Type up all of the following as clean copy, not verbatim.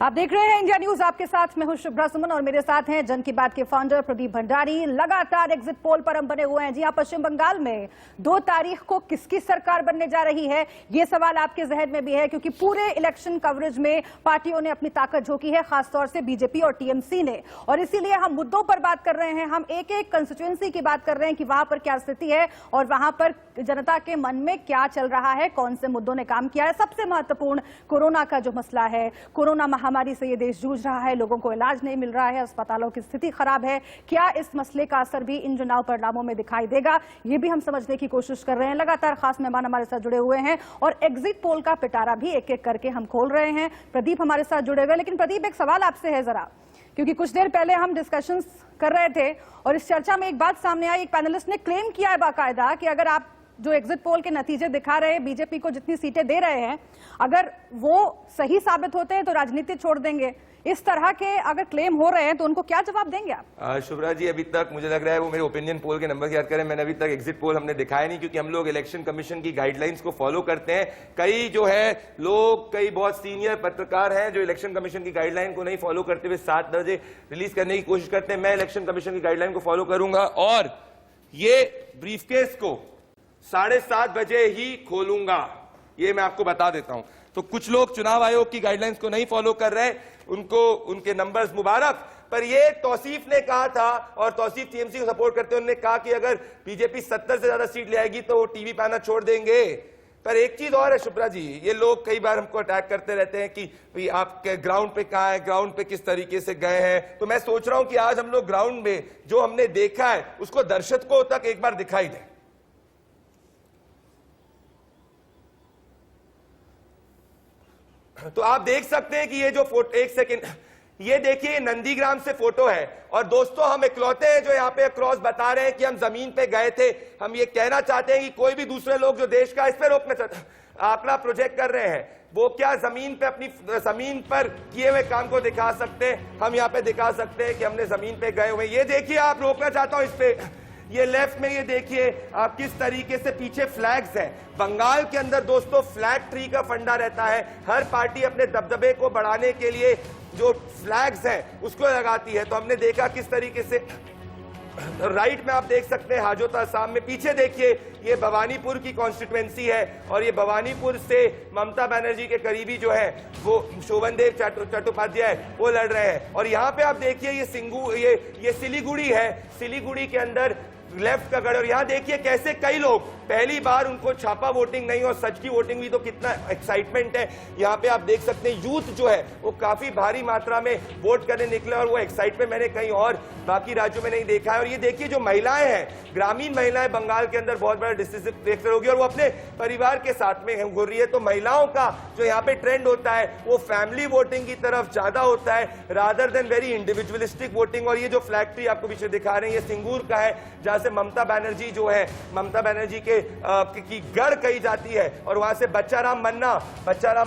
आप देख रहे हैं इंडिया न्यूज, आपके साथ मैं हूं शुभ्रा सुमन और मेरे साथ हैं जन की बात के फाउंडर प्रदीप भंडारी। लगातार एग्जिट पोल पर हम बने हुए हैं। जी हां, पश्चिम बंगाल में 2 तारीख को किसकी सरकार बनने जा रही है, ये सवाल आपके जहन में भी है, क्योंकि पूरे इलेक्शन कवरेज में पार्टियों ने अपनी ताकत झोंकी है, खासतौर से बीजेपी और टीएमसी ने। और इसीलिए हम मुद्दों पर बात कर रहे हैं, हम एक एक कंस्टिट्यूएंसी की बात कर रहे हैं कि वहां पर क्या स्थिति है और वहां पर जनता के मन में क्या चल रहा है, कौन से मुद्दों ने काम किया है। सबसे महत्वपूर्ण कोरोना का जो मसला है, कोरोना महामारी से ये देश जूझ रहा है, लोगों को इलाज नहीं मिल रहा है, अस्पतालों की स्थिति खराब है। क्या इस मसले का असर भी इन चुनाव परिणामों में दिखाई देगा, ये भी हम समझने की कोशिश कर रहे हैं। लगातार खास मेहमान हमारे साथ जुड़े हुए हैं और एग्जिट पोल का पिटारा भी एक एक करके हम खोल रहे हैं। प्रदीप हमारे साथ जुड़े हुए। लेकिन प्रदीप, एक सवाल आपसे है जरा, क्योंकि कुछ देर पहले हम डिस्कशंस कर रहे थे और इस चर्चा में एक बात सामने आई। एक पैनलिस्ट ने क्लेम किया है बाकायदा कि अगर आप जो एग्जिट पोल के नतीजे दिखा रहे हैं, बीजेपी को जितनी सीटें दे रहे हैं, अगर वो सही साबित होते हैं तो राजनीति छोड़ देंगे। इस तरह के अगर क्लेम हो रहे हैं तो उनको क्या जवाब देंगे आप? शुभ्रा जी, अभी तक मुझे लग रहा है वो मेरे ओपिनियन पोल के नंबर याद करें, मैंने अभी तक एग्जिट पोल हमने दिखाया नहीं, क्योंकि हम लोग इलेक्शन कमीशन की गाइडलाइंस को फॉलो करते हैं। कई जो है लोग, कई बहुत सीनियर पत्रकार हैं जो इलेक्शन कमीशन की गाइडलाइन को नहीं फॉलो करते हुए 7 बजे रिलीज करने की कोशिश करते हैं। मैं इलेक्शन कमीशन की गाइडलाइन को फॉलो करूंगा और ये ब्रीफकेस को 7:30 बजे ही खोलूंगा, ये मैं आपको बता देता हूं। तो कुछ लोग चुनाव आयोग की गाइडलाइंस को नहीं फॉलो कर रहे, उनको उनके नंबर्स मुबारक। पर ये तौसीफ ने कहा था, और तौसीफ टीएमसी को सपोर्ट करते हैं, उन्होंने कहा कि अगर बीजेपी 70 से ज्यादा सीट ले आएगी तो वो टीवी पे आना छोड़ देंगे। पर एक चीज और है शुभ्रा जी, ये लोग कई बार हमको अटैक करते रहते हैं कि भाई आप ग्राउंड पे कहां है, ग्राउंड पे किस तरीके से गए हैं। तो मैं सोच रहा हूं कि आज हम लोग ग्राउंड में जो हमने देखा है उसको दर्शकों तक एक बार दिखाई दे। तो आप देख सकते हैं कि ये जो फोटो, एक सेकेंड, ये देखिए नंदीग्राम से फोटो है। और दोस्तों, हम इकलौते हैं जो यहाँ पे क्रॉस बता रहे हैं कि हम जमीन पे गए थे। हम ये कहना चाहते हैं कि कोई भी दूसरे लोग जो देश का इस पे रोकना चाहते, आंकड़ा प्रोजेक्ट कर रहे हैं, वो क्या जमीन पे अपनी जमीन पर किए हुए काम को दिखा सकते हैं। हम यहाँ पे दिखा सकते हैं कि हमने जमीन पे गए हुए। ये देखिए, आप रोकना चाहता हूं इस पे, ये लेफ्ट में, ये देखिए आप किस तरीके से पीछे फ्लैग्स हैं। बंगाल के अंदर दोस्तों फ्लैग ट्री का फंडा रहता है। हर पार्टी अपने दबदबे को बढ़ाने के लिए जो फ्लैग्स हैं उसको लगाती है। तो हमने देखा किस तरीके से राइट में आप देख सकते हैं हाजोता आसाम में, पीछे देखिए ये भवानीपुर की कॉन्स्टिट्यूएंसी है और ये भवानीपुर से ममता बनर्जी के करीबी जो है वो शोभनदेव चट्टोपाध्याय वो लड़ रहे हैं। और यहाँ पे आप देखिए ये सिलीगुड़ी है, सिलीगुड़ी के अंदर लेफ्ट का गढ़। और यहाँ देखिए कैसे कई लोग पहली बार, उनको छापा वोटिंग नहीं और सच की वोटिंग भी, तो कितना एक्साइटमेंट है। यहाँ पे आप देख सकते हैं यूथ जो है वो काफी भारी मात्रा में वोट करने निकले और वो एक्साइटमेंट मैंने कहीं और बाकी राज्यों में नहीं देखा है। और ये देखिए जो महिलाएं हैं, ग्रामीण महिलाएं बंगाल के अंदर बहुत बड़ा डिसिसिव फैक्टर होगी और वो अपने परिवार के साथ में घूर रही है। तो महिलाओं का जो यहाँ पे ट्रेंड होता है वो फैमिली वोटिंग की तरफ ज्यादा होता है rather than very individualistic voting. और ये जो फ्लैग ट्री आपको पीछे दिखा रहे हैं, ये सिंगूर का है, जहां से ममता बनर्जी जो है, ममता बनर्जी की गढ़ कही जाती है। और वहां से बच्चाराम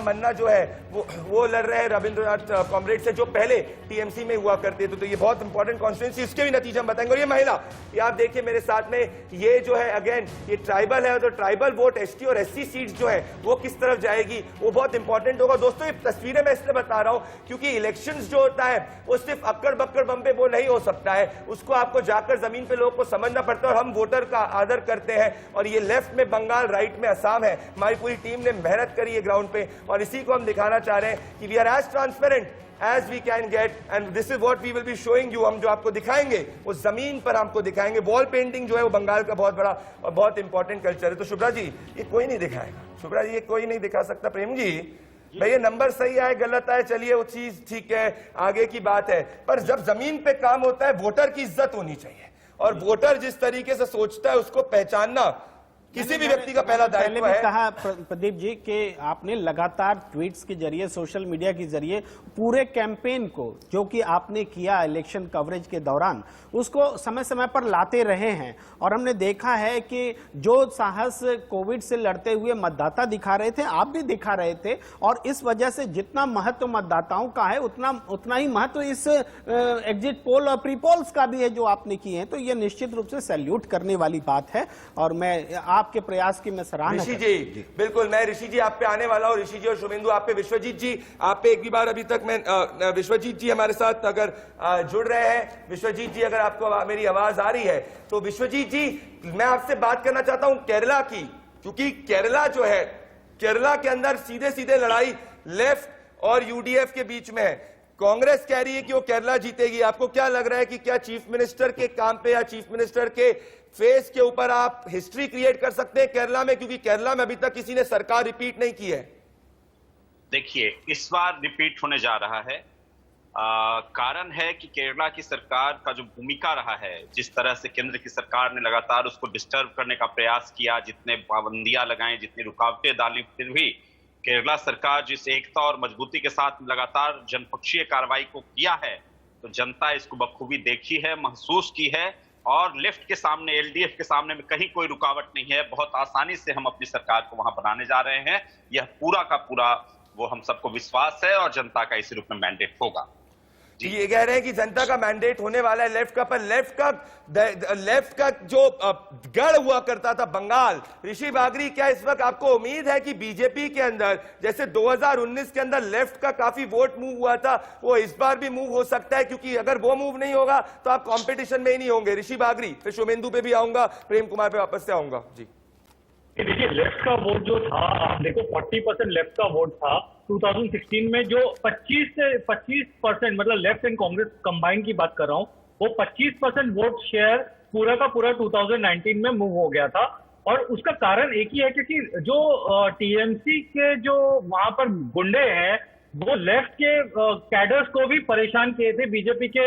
मन्ना जो है वो लड़ रहे हैं रविंद्रनाथ कॉमरेड से, जो पहले टीएमसी में हुआ करते थे। तो ये बहुत इंपॉर्टेंट कॉन्स्टिट्यूएंसी, इसके भी नतीजे हम बताएंगे। और ये महिला, ये आप देखिए मेरे साथ में, ये जो है अगेन ये ट्राइबल है, तो ट्राइबल वोट एसटी और एससी सीट्स जो है वो किस तरफ जाएगी वो बहुत इंपॉर्टेंट होगा। दोस्तों, ये तस्वीरें मैं इसलिए बता रहा हूं क्योंकि इलेक्शंस जो होता है वो सिर्फ अक्कड़ बक्कड़ बम पे वो नहीं हो सकता है, उसको आपको जाकर जमीन पे लोग को समझना पड़ता है। और हम वोटर का आदर करते हैं। और ये लेफ्ट में बंगाल, राइट में असम है। हमारी पूरी टीम ने मेहनत करी है ग्राउंड पे और इसी को हम दिखाना चाह रहे हैं कि we are as transparent as we can get and this is what we will be showing you। हम जो आपको दिखाएंगे वो जमीन पर आपको दिखाएंगे। वॉल पेंटिंग जो है वो बंगाल का बहुत बड़ा और बहुत इंपॉर्टेंट कल्चर है। तो शुभ्रा जी, ये कोई नहीं दिखाएगा, शुभ्रा जी ये कोई नहीं दिखा सकता। प्रेम जी, भाई ये नंबर सही आए गलत आए, चलिए वो चीज ठीक है, आगे की बात है। पर जब जमीन पे काम होता है, वोटर की इज्जत होनी चाहिए और वोटर जिस तरीके से सोचता है उसको पहचानना किसी भी व्यक्ति का पहला दायित्व है। कहा प्रदीप जी कि आपने लगातार ट्वीट्स के जरिए, सोशल मीडिया के जरिए पूरे कैंपेन को जो कि आपने किया इलेक्शन कवरेज के दौरान उसको समय समय पर लाते रहे हैं। और हमने देखा है कि जो साहस कोविड से लड़ते हुए मतदाता दिखा रहे थे, आप भी दिखा रहे थे। और इस वजह से जितना महत्व मतदाताओं का है उतना ही महत्व इस एग्जिट पोल और प्री पोल्स का भी है जो आपने किए हैं। तो ये निश्चित रूप से सैल्यूट करने वाली बात है। और मैं आप आपके प्रयास की मैं सराहना ऋषि करता हूं। जी, बिल्कुल मैं ऋषि जी आप पे आने वाला हूँ। ऋषि जी और शुभेंदु आप पे, विश्वजीत जी आप पे एक भी बार अभी तक मैं विश्वजीत जी हमारे साथ अगर जुड़ रहे हैं, विश्वजीत जी अगर आपको मेरी आवाज आ रही है तो विश्वजीत जी मैं आपसे बात करना चाहता हूं केरला की, क्योंकि केरला जो है, केरला के अंदर सीधे सीधे लड़ाई लेफ्ट और यूडीएफ के बीच में है। कांग्रेस कह रही है कि वो केरला जीतेगी। आपको क्या लग रहा है कि क्या चीफ मिनिस्टर के काम पे या चीफ मिनिस्टर के फेस के ऊपर आप हिस्ट्री क्रिएट कर सकते हैं केरला में, क्योंकि केरला में अभी तक किसी ने सरकार रिपीट नहीं की है? देखिए, इस बार रिपीट होने जा रहा है। कारण है कि केरला की सरकार का जो भूमिका रहा है, जिस तरह से केंद्र की सरकार ने लगातार उसको डिस्टर्ब करने का प्रयास किया, जितने पाबंदियां लगाई, जितनी रुकावटें डाली, फिर भी केरला सरकार जिस एकता और मजबूती के साथ लगातार जनपक्षीय कार्रवाई को किया है, तो जनता इसको बखूबी देखी है, महसूस की है, और लेफ्ट के सामने, एलडीएफ के सामने में कहीं कोई रुकावट नहीं है। बहुत आसानी से हम अपनी सरकार को वहां बनाने जा रहे हैं। यह पूरा का पूरा वो हम सबको विश्वास है और जनता का इसी रूप में मैंडेट होगा। ये कह रहे हैं कि जनता का मैंडेट होने वाला है लेफ्ट का, पर लेफ्ट का जो गढ़ हुआ करता था बंगाल, ऋषि बागरी, क्या इस वक्त आपको उम्मीद है कि बीजेपी के अंदर जैसे 2019 के अंदर लेफ्ट का काफी वोट मूव हुआ था, वो इस बार भी मूव हो सकता है? क्योंकि अगर वो मूव नहीं होगा तो आप कंपटीशन में ही नहीं होंगे। ऋषि बागरी, फिर शुभेंदु पे भी आऊंगा, प्रेम कुमार पे वापस से आऊंगा जी। देखिए, लेफ्ट का वोट जो था, आप देखो 40% लेफ्ट का वोट था 2016 में, जो 25% मतलब लेफ्ट एंड कांग्रेस कंबाइन की बात कर रहा हूँ, वो 25% वोट शेयर पूरा का पूरा 2019 में मूव हो गया था। और उसका कारण एक ही है, क्योंकि जो टीएमसी के जो वहां पर गुंडे हैं, वो लेफ्ट के कैडर्स को भी परेशान किए थे, बीजेपी के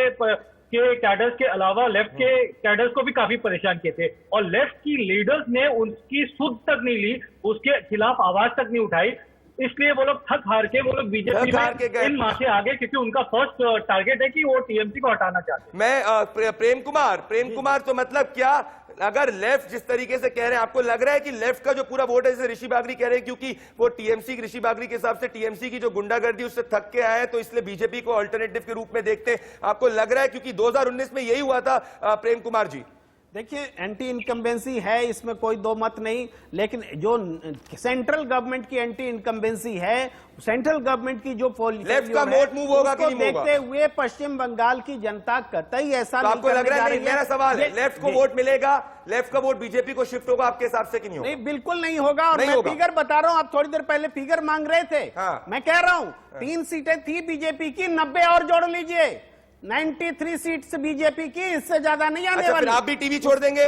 कैडर्स के अलावा लेफ्ट के कैडर्स को भी काफी परेशान किए थे, और लेफ्ट की लीडर्स ने उनकी सुध तक नहीं ली, उसके खिलाफ आवाज तक नहीं उठाई। इसलिए वो लोग थक हार के वो लोग बीजेपी में इन माह से आगे, क्योंकि उनका फर्स्ट टारगेट है कि वो टीएमसी को हटाना चाहते हैं। मैं प्रेम कुमार तो मतलब क्या, अगर लेफ्ट जिस तरीके से कह रहे हैं, आपको लग रहा है कि लेफ्ट का जो पूरा वोट है, जैसे ऋषि बागरी कह रहे हैं, क्योंकि वो टीएमसी, ऋषि बागरी के हिसाब से टीएमसी की जो गुंडागर्दी उससे थक के आए हैं, तो इसलिए बीजेपी को अल्टरनेटिव के रूप में देखते हैं? आपको लग रहा है, क्योंकि 2019 में यही हुआ था प्रेम कुमार जी? देखिए, एंटी इनकम्बेंसी है, इसमें कोई दो मत नहीं, लेकिन जो सेंट्रल गवर्नमेंट की एंटी इनकम्बेंसी है, सेंट्रल गवर्नमेंट की जो लेफ्ट का वोट मूव होगा कि नहीं होगा? देखते हुए पश्चिम बंगाल की जनता कतई ऐसा तो नहीं आपको लग रहा है? मेरा सवाल है, लेफ्ट को वोट मिलेगा, लेफ्ट का वोट बीजेपी को शिफ्ट होगा आपके हिसाब से कि नहीं होगा? नहीं, बिल्कुल नहीं होगा। और नहीं मैं होगा। फिगर बता रहा हूं, आप थोड़ी देर पहले फिगर मांग रहे थे। हाँ। मैं कह रहा हूं 3 सीटें थी बीजेपी की, 90 और जोड़ लीजिए, 93 सीट्स बीजेपी की, इससे ज्यादा नहीं आने अच्छा, वाली। फिर आप भी टीवी छोड़ देंगे?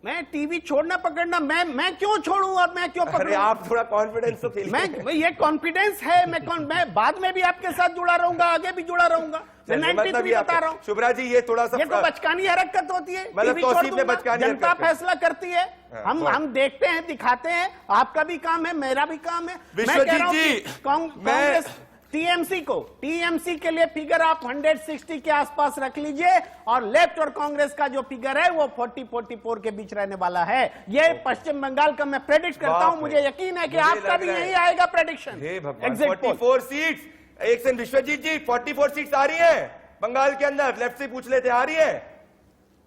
मैं टीवी छोड़ना पकड़ना, मैं क्यों छोड़ूं और मैं क्यों अरे पकड़ूं? आप थोड़ा कॉन्फिडेंस तो फील मैं ये कॉन्फिडेंस है, मैं बाद में भी आपके साथ जुड़ा रहूंगा, आगे भी जुड़ा रहूंगा। मैं 93 बता रहा हूं। शुभ्रा जी, ये थोड़ा सा ये तो बचकानी हरकत होती है, मतलब टीवी छोड़ तौसीफ ने दूंगा, बचकानी जनता हरकत की। फैसला करती है। हम देखते हैं, दिखाते हैं, आपका भी काम है, मेरा भी काम है। मैं कह रहा हूं कि कांग्रेस टीएमसी के लिए फिगर आप 160 के आसपास रख लीजिए, और लेफ्ट और कांग्रेस का जो फिगर है वो 40-44 के बीच रहने वाला है। ये पश्चिम बंगाल का मैं प्रेडिक्ट करता हूं, मुझे यकीन है कि आपका भी यही आएगा प्रेडिक्शन। 44 सीट्स। एक सेकंड विश्वजीत जी, 44 सीट्स आ रही है बंगाल के अंदर? लेफ्ट से पूछ लेते, आ रही है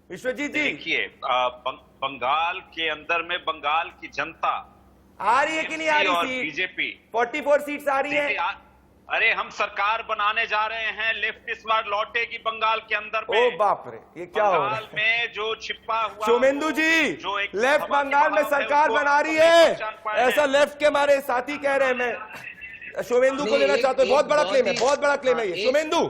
विश्वजीत जी? देखिए, बंगाल के अंदर में बंगाल की जनता आ रही है कि नहीं आ रही और सीट? बीजेपी 44 सीट्स आ रही है। अरे, हम सरकार बनाने जा रहे हैं, लेफ्ट इस बार लौटेगी बंगाल के अंदर में। ओ बाप रे, ये क्या हो रहा है? बंगाल में जो छिपा हुआ, शुभेंदु जी, जो एक लेफ्ट हवा की बंगाल में बहाव है, सरकार उसको बना रही नहीं है, पहचान पाए ऐसा हैं। लेफ्ट के हमारे साथी कह रहे हैं। मैं शुभेंदु को लेना चाहता हूँ, बहुत बड़ा क्लेम है, बहुत बड़ा क्लेम है ये। शुभेंदु,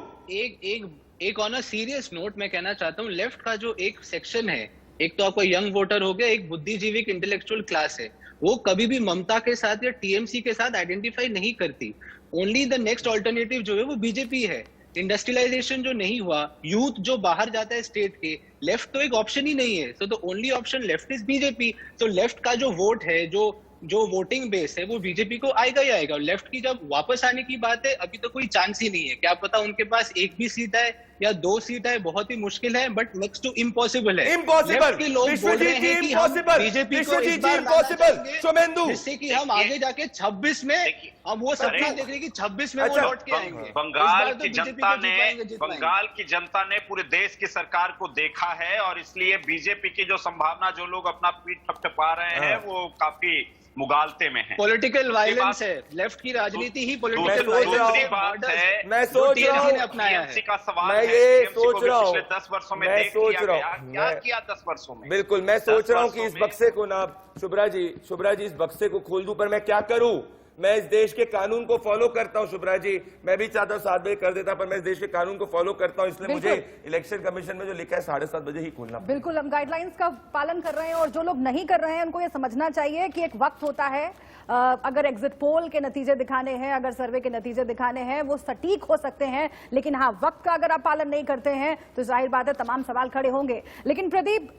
एक ऑन अ सीरियस नोट मैं कहना चाहता हूँ, लेफ्ट का जो एक सेक्शन है, एक तो आपको यंग वोटर हो गया, एक बुद्धिजीवी इंटेलेक्चुअल क्लास है, वो कभी भी ममता के साथ या टीएमसी के साथ आइडेंटिफाई नहीं करती। ओनली द नेक्स्ट ऑल्टरनेटिव जो है वो बीजेपी है। इंडस्ट्रियलाइजेशन जो नहीं हुआ, यूथ जो बाहर जाता है स्टेट के, लेफ्ट तो एक ऑप्शन ही नहीं है। So the only option left is BJP. तो लेफ्ट का जो वोट है, जो वोटिंग बेस है, वो बीजेपी को आएगा ही आएगा। लेफ्ट की जब वापस आने की बात है, अभी तो कोई चांस ही नहीं है। क्या पता उनके पास एक भी सीट आए, या 2 सीट आए बहुत ही मुश्किल है, बट नेक्स्ट टू इम्पॉसिबल है। इम्पॉसिबल, लेफ्ट के लोग बोल रहे हैं कि हम बीजेपी को इस बार शुभेंदु, जिससे कि हम आगे जाके 26 में हम वो सपना देख रहे हैं कि 26 में वो अच्छा, लौट के आएंगे। बंगाल की जनता ने पूरे देश की सरकार को देखा है और इसलिए बीजेपी की जो संभावना जो लोग अपना पीठ थपथपा रहे हैं वो काफी मुगालते में है। पॉलिटिकल वायलेंस है, लेफ्ट की राजनीति ही पॉलिटिकल वायलेंस है। मैं सोच रहा हूँ अपनाया है। का सवाल मैं ये सोच रहा हूँ, पिछले 10 वर्षों में मैं देख सोच लिया रहा गया, हूँ, क्या किया 10 वर्षों में। बिल्कुल, मैं सोच रहा हूँ कि इस बक्से को ना शुभ्रा जी इस बक्से को खोल दूं, पर मैं क्या करूं? मैं इस देश के कानून को फॉलो करता हूं शुभ्रा जी, मैं भी चाहता हूं 7 बजे कर देता, पर मैं इस देश के कानून को फॉलो करता हूं, इसलिए मुझे इलेक्शन कमीशन में जो लिखा है 7:30 बजे ही खोलना। बिल्कुल, हम गाइडलाइंस का पालन कर रहे हैं और जो लोग नहीं कर रहे हैं उनको ये समझना चाहिए कि एक वक्त होता है, अगर एग्जिट पोल के नतीजे दिखाने हैं, अगर सर्वे के नतीजे दिखाने हैं, वो सटीक हो सकते हैं, लेकिन हाँ, वक्त का अगर आप पालन नहीं करते हैं तो जाहिर बात है तमाम सवाल खड़े होंगे। लेकिन प्रदीप,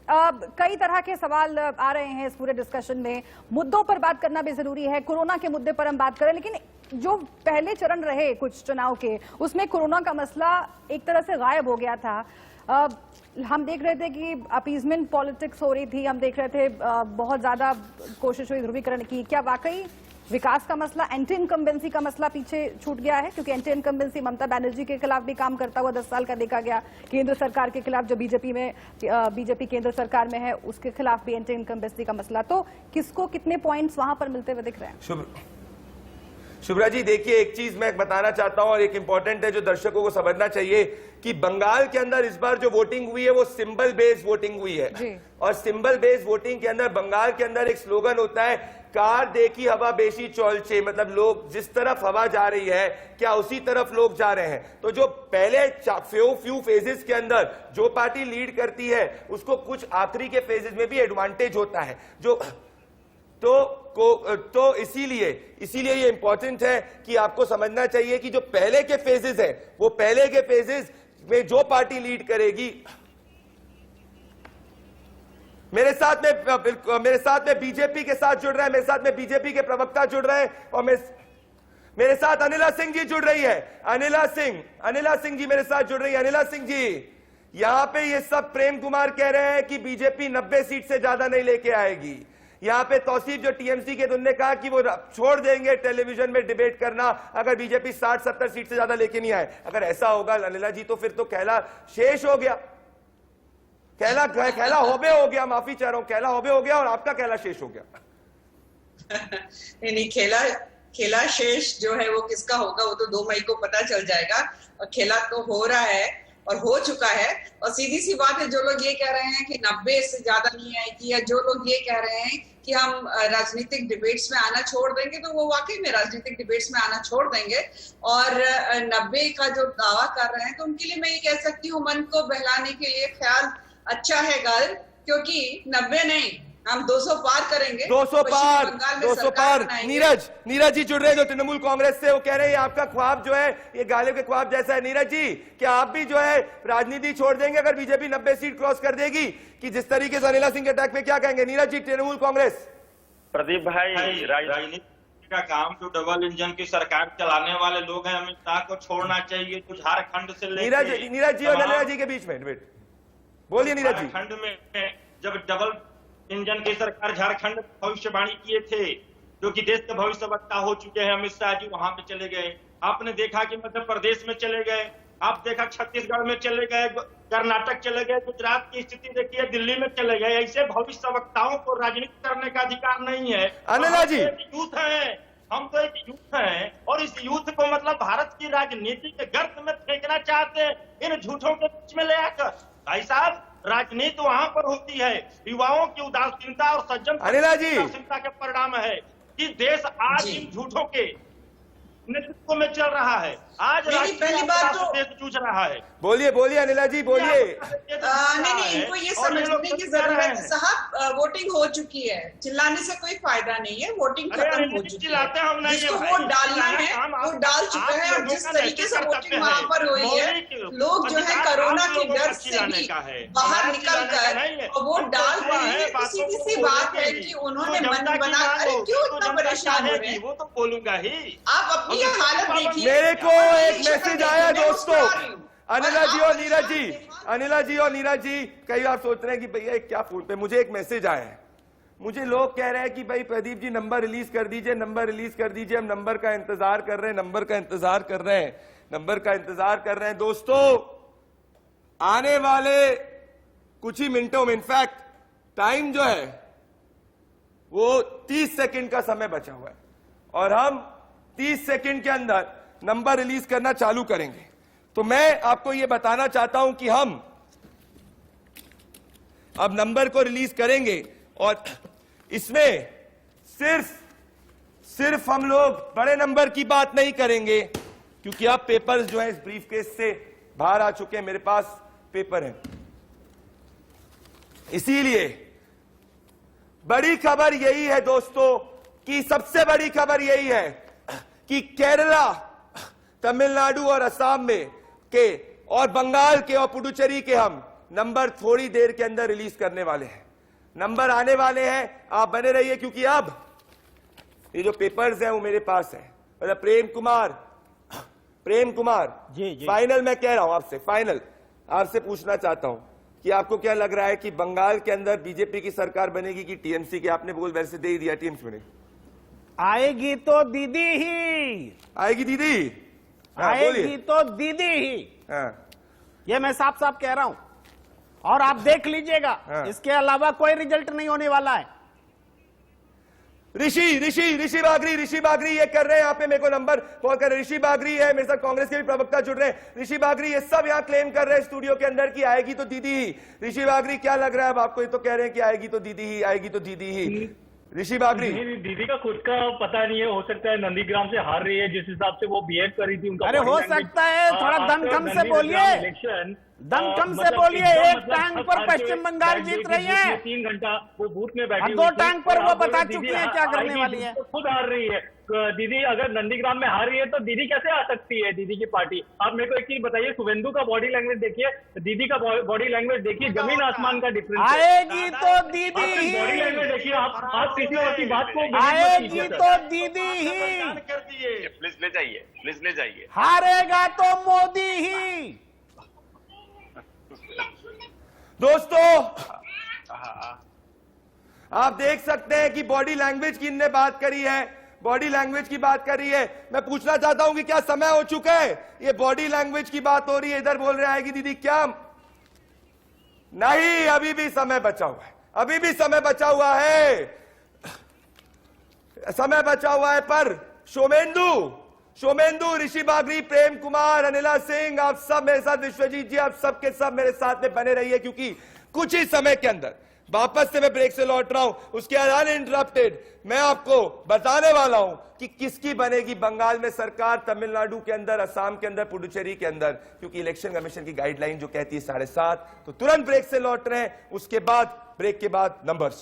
कई तरह के सवाल आ रहे हैं इस पूरे डिस्कशन में, मुद्दों पर बात करना भी जरूरी है। कोरोना के मुद्दे पर हम बात करें, लेकिन जो पहले चरण रहे कुछ चुनाव के, उसमें कोरोना का मसला एक तरह से गायब हो गया था। हम देख रहे थे कि अपीजमेंट पॉलिटिक्स हो रही थी, हम देख रहे थे बहुत ज्यादा कोशिश हुई ध्रुवीकरण की। क्या वाकई विकास का मसला, एंटी इनकम्बेंसी का मसला पीछे छूट गया है? क्योंकि एंटी इनकम्बेंसी ममता बनर्जी के खिलाफ भी काम करता हुआ 10 साल का देखा गया, केंद्र सरकार के खिलाफ जो बीजेपी केंद्र सरकार में है उसके खिलाफ भी एंटी इनकम्बेंसी का मसला। तो किसको कितने पॉइंट्स वहां पर मिलते हुए दिख रहे हैं? शुभ्रा जी, देखिए, एक चीज मैं बताना चाहता हूं और एक इंपॉर्टेंट है जो दर्शकों को समझना चाहिए कि बंगाल के अंदर इस बार जो वोटिंग हुई है वो सिंबल बेस्ड वोटिंग हुई है। और सिंबल बेस्ड वोटिंग के अंदर बंगाल के अंदर एक स्लोगन होता है, कार देखी हवा बेशी चौलचे, मतलब लोग जिस तरफ हवा जा रही है क्या उसी तरफ लोग जा रहे हैं। तो जो पहले फ्यू फेजेस के अंदर जो पार्टी लीड करती है उसको कुछ आखिरी के फेजेस में भी एडवांटेज होता है, जो तो इसीलिए ये इंपॉर्टेंट है कि आपको समझना चाहिए कि जो पहले के फेजेस है वो पहले के फेजेस में जो पार्टी लीड करेगी। मेरे साथ में बीजेपी के साथ जुड़ रहे हैं, मेरे साथ में बीजेपी के प्रवक्ता जुड़ रहे हैं और मेरे साथ अनिला सिंह जी जुड़ रही है। अनिला सिंह जी मेरे साथ जुड़ रही है। अनिला सिंह जी, यहां पे ये सब प्रेम कुमार कह रहे हैं कि बीजेपी 90 सीट से ज्यादा नहीं लेके आएगी। यहां पे तौसीफ जो टीएमसी के, उन्होंने कहा कि वो छोड़ देंगे टेलीविजन में डिबेट करना अगर बीजेपी 60-70 सीट से ज्यादा लेके नहीं आए। अगर ऐसा होगा अनिला जी तो फिर तो खेला शेष हो गया, खेला होबे हो गया, माफी चाह रहा हूं, खेला होबे हो गया और आपका खेला शेष हो गया। नहीं, खेला शेष जो है वो किसका होगा वो तो 2 मई को पता चल जाएगा। और खेला तो हो रहा है और हो चुका है। और सीधी सी बात है, जो लोग ये कह रहे हैं कि 90 से ज्यादा नहीं आएगी, या जो लोग ये कह रहे हैं कि हम राजनीतिक डिबेट्स में आना छोड़ देंगे, तो वो वाकई में राजनीतिक डिबेट्स में आना छोड़ देंगे। और 90 का जो दावा कर रहे हैं तो उनके लिए मैं ये कह सकती हूँ, मन को बहलाने के लिए ख्याल अच्छा है गल, क्योंकि 90 नहीं, हम 200 पार करेंगे। 200 पार। नीरज जी जुड़ रहे हैं जो तृणमूल कांग्रेस से, वो कह रहे हैं आपका ख्वाब जो है ये गालिब के ख्वाब जैसा है। नीरज जी, क्या आप भी जो है राजनीति छोड़ देंगे अगर बीजेपी 90 सीट क्रॉस कर देगी? कि जिस तरीके से अनिला सिंह के अटैक पे क्या कहेंगे नीरज जी, तृणमूल कांग्रेस? प्रदीप भाई, राजनीति का काम जो डबल इंजन की सरकार चलाने वाले लोग हैं, अमित शाह को छोड़ना चाहिए। तो झारखंड से नीरज जी और अनिला जी के बीच में डिबेट, बोलिए नीरज जी। झारखंड में जब डबल इंजन की सरकार, झारखंड में भविष्यवाणी किए थे, जो कि देश के भविष्यवक्ता हो चुके हैं अमित शाह जी, वहां पे चले गए। आपने देखा कि मध्य प्रदेश में चले गए, आप देखा छत्तीसगढ़ में चले गए, कर्नाटक चले गए, गुजरात की स्थिति देखिए, दिल्ली में चले गए। ऐसे भविष्यवक्ताओं को राजनीति करने का अधिकार नहीं है। अनिला जी, यूथ है, हम तो एक यूथ हैं और इस यूथ को मतलब भारत की राजनीति के गर्त में फेंकना चाहते हैं, इन झूठों के बीच में ले आकर। भाई साहब, राजनीति वहां पर होती है, युवाओं की उदासीनता और सज्जन उदासीनता के परिणाम है कि देश आज इन झूठों के नेतृत्व में चल रहा है। आज पहली बात तो देश जूझ रहा है। बोलिए अनिला जी, बोलिए। नहीं, इनको ये समझने की जरूरत है साहब, वोटिंग हो चुकी है, चिल्लाने से कोई फायदा नहीं है, वोटिंग खत्म हो चुकी है। जिसको वोट डालना है वो डाल चुका है। और जिस तरीके से वोटिंग वहां पर हुई है, लोग जो है कोरोना के डर से भी बाहर निकल कर वोट डाल रहे हैं। तो सीधी सी बात है कि उन्होंने मन बना, अरे क्यों इतना परेशान हो रहे हैं? वो तो बोलूंगा ही। आप अपनी हालत देखिए। मेरे को एक मैसेज आया दोस्तों, अनिला जी और नीरज जी, अनिला जी और नीरज जी, कई बार सोच रहे हैं कि भैया क्या फोन पे, मुझे एक मैसेज आया है, मुझे लोग कह रहे हैं कि भाई प्रदीप जी नंबर रिलीज कर दीजिए, नंबर रिलीज कर दीजिए, हम नंबर का इंतजार कर रहे हैं, नंबर का इंतजार कर रहे हैं, नंबर का इंतजार कर रहे हैं। दोस्तों, आने वाले कुछ ही मिनटों में, इनफैक्ट टाइम जो है वो 30 सेकंड का समय बचा हुआ है और हम 30 सेकंड के अंदर नंबर रिलीज करना चालू करेंगे। तो मैं आपको यह बताना चाहता हूं कि हम अब नंबर को रिलीज करेंगे और इसमें सिर्फ हम लोग बड़े नंबर की बात नहीं करेंगे, क्योंकि अब पेपर्स जो है इस ब्रीफकेस से बाहर आ चुके हैं, मेरे पास पेपर है। इसीलिए बड़ी खबर यही है दोस्तों, कि सबसे बड़ी खबर यही है कि केरला, तमिलनाडु और असम में के और बंगाल के और पुडुचेरी के हम नंबर थोड़ी देर के अंदर रिलीज करने वाले हैं। नंबर आने वाले हैं, आप बने रहिए, क्योंकि अब ये जो पेपर्स हैं वो मेरे पास है। मतलब प्रेम कुमार जी। फाइनल मैं कह रहा हूं आपसे, फाइनल आपसे पूछना चाहता हूं कि आपको क्या लग रहा है कि बंगाल के अंदर बीजेपी की सरकार बनेगी कि टीएमसी की? आपने बोल वैसे दे ही दिया, टीएमसी बनेगी। आएगी तो दीदी ही आएगी दीदी, आएगी तो दीदी ही, ये मैं साफ साफ कह रहा हूं और आप देख लीजिएगा, इसके अलावा कोई रिजल्ट नहीं होने वाला है। ऋषि बागरी ये कर रहे हैं यहाँ पे, मेरे को नंबर कॉल कर रहे हैं। ऋषि बागरी है मेरे साथ, कांग्रेस के भी प्रवक्ता जुड़ रहे हैं। ऋषि बागरी ये सब यहाँ क्लेम कर रहे हैं स्टूडियो के अंदर कि आएगी तो दीदी ही। ऋषि बागरी क्या लग रहा है अब आपको? ये तो कह रहे हैं कि आएगी तो दीदी ही, आएगी तो दीदी ही। ऋषि बागरी, दीदी का खुद का पता नहीं है, हो सकता है नंदीग्राम से हार रही है, जिस हिसाब से वो बिहेव कर रही थी उनका। अरे हो सकता है, थोड़ा दमखम से बोलिए, दमखम से बोलिए। एक टांग पर पश्चिम बंगाल जीत रही है, 3 घंटा वो बूथ में बैठी, 2 टांग पर वो बता चुकी है क्या करने वाली है। खुद हार रही है दीदी। अगर नंदीग्राम में हार रही है तो दीदी कैसे आ सकती है, दीदी की पार्टी? आप मेरे को एक चीज बताइए, शुभेंदु का बॉडी लैंग्वेज देखिए, दीदी का बॉडी लैंग्वेज देखिए, जमीन आसमान का डिफरेंस। आएगी तो दीदी ही, बॉडी लैंग्वेज देखिए, आप किसी और की बात को आएगी तो दीदी ही, कर दिए। प्लीज ले जाइए, प्लीज ले जाइए। हारेगा तो मोदी ही। दोस्तों आप देख सकते हैं कि बॉडी लैंग्वेज की इनने बात करी है, बॉडी लैंग्वेज की बात करी है। मैं पूछना चाहता हूं कि क्या समय हो चुका है? ये बॉडी लैंग्वेज की बात हो रही है, इधर बोल रहे आएगी दीदी, क्या नहीं? अभी भी समय बचा हुआ है, अभी भी समय बचा हुआ है, समय बचा हुआ है। पर सोमेंदु, ऋषि बागरी, प्रेम कुमार, अनिला सिंह, आप सब मेरे साथ, विश्वजीत जी, आप सब के सब मेरे साथ में बने रहिए, क्योंकि कुछ ही समय के अंदर वापस से मैं ब्रेक से लौट रहा हूं, उसके बाद अनइंटरप्टेड मैं आपको बताने वाला हूं कि किसकी बनेगी बंगाल में सरकार, तमिलनाडु के अंदर, असम के अंदर, पुडुचेरी के अंदर, क्योंकि इलेक्शन कमीशन की गाइडलाइन जो कहती है 7:30। तो तुरंत ब्रेक से लौट रहे हैं, उसके बाद ब्रेक के बाद नंबर्स।